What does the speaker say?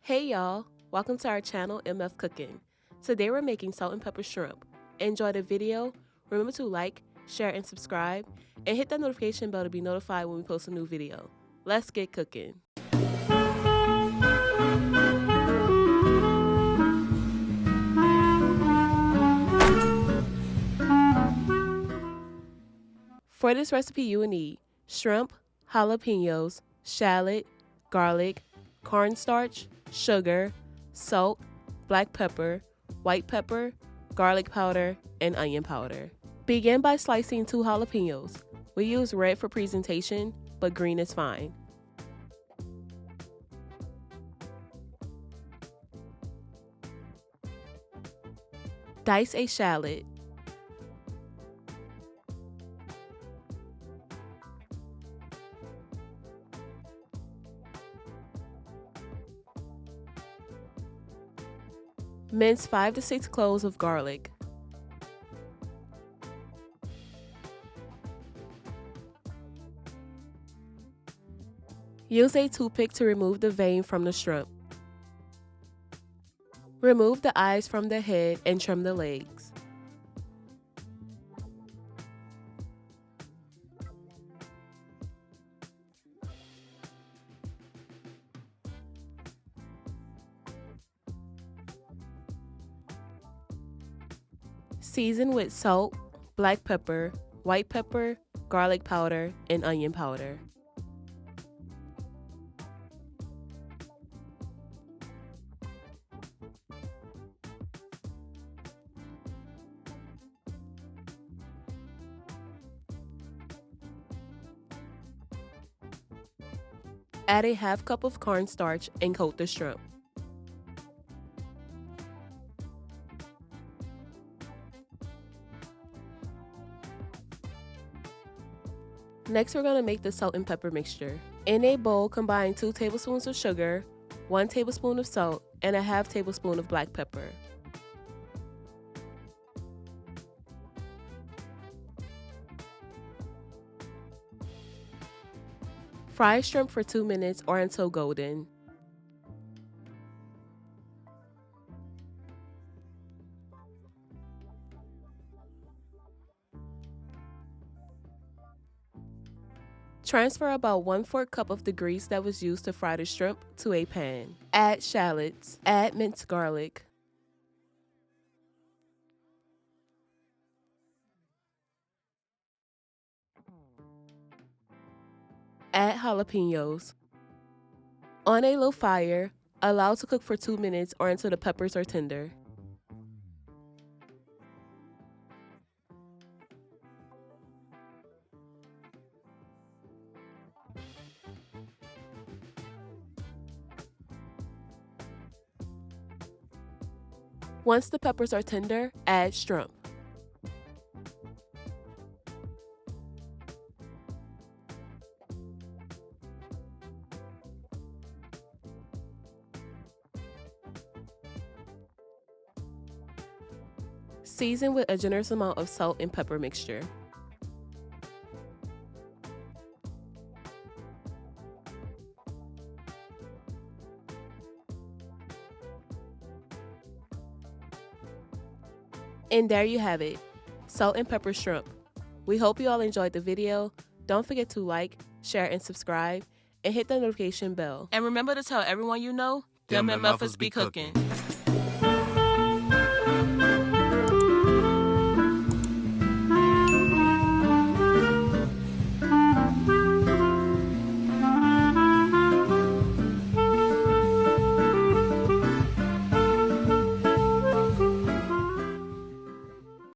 Hey y'all, welcome to our channel MF Cooking. Today we're making salt and pepper shrimp. Enjoy the video, remember to like, share, and subscribe, and hit that notification bell to be notified when we post a new video. Let's get cooking. For this recipe you will need shrimp, jalapenos, shallot, garlic, cornstarch, sugar, salt, black pepper, white pepper, garlic powder, and onion powder. Begin by slicing 2 jalapenos. We use red for presentation, but green is fine. Dice a shallot. Mince 5 to 6 cloves of garlic. Use a toothpick to remove the vein from the shrimp. Remove the eyes from the head and trim the legs. Season with salt, black pepper, white pepper, garlic powder, and onion powder. Add a half cup of cornstarch and coat the shrimp. Next, we're going to make the salt and pepper mixture. In a bowl, combine 2 tablespoons of sugar, 1 tablespoon of salt, and a half tablespoon of black pepper. Fry shrimp for 2 minutes or until golden. Transfer about 1/4 cup of the grease that was used to fry the shrimp to a pan. Add shallots. Add minced garlic. Add jalapenos. On a low fire, allow to cook for 2 minutes or until the peppers are tender. Once the peppers are tender, add shrimp. Season with a generous amount of salt and pepper mixture. And there you have it, salt and pepper shrimp. We hope you all enjoyed the video. Don't forget to like, share, and subscribe, and hit the notification bell. And remember to tell everyone you know, them MFers be cooking.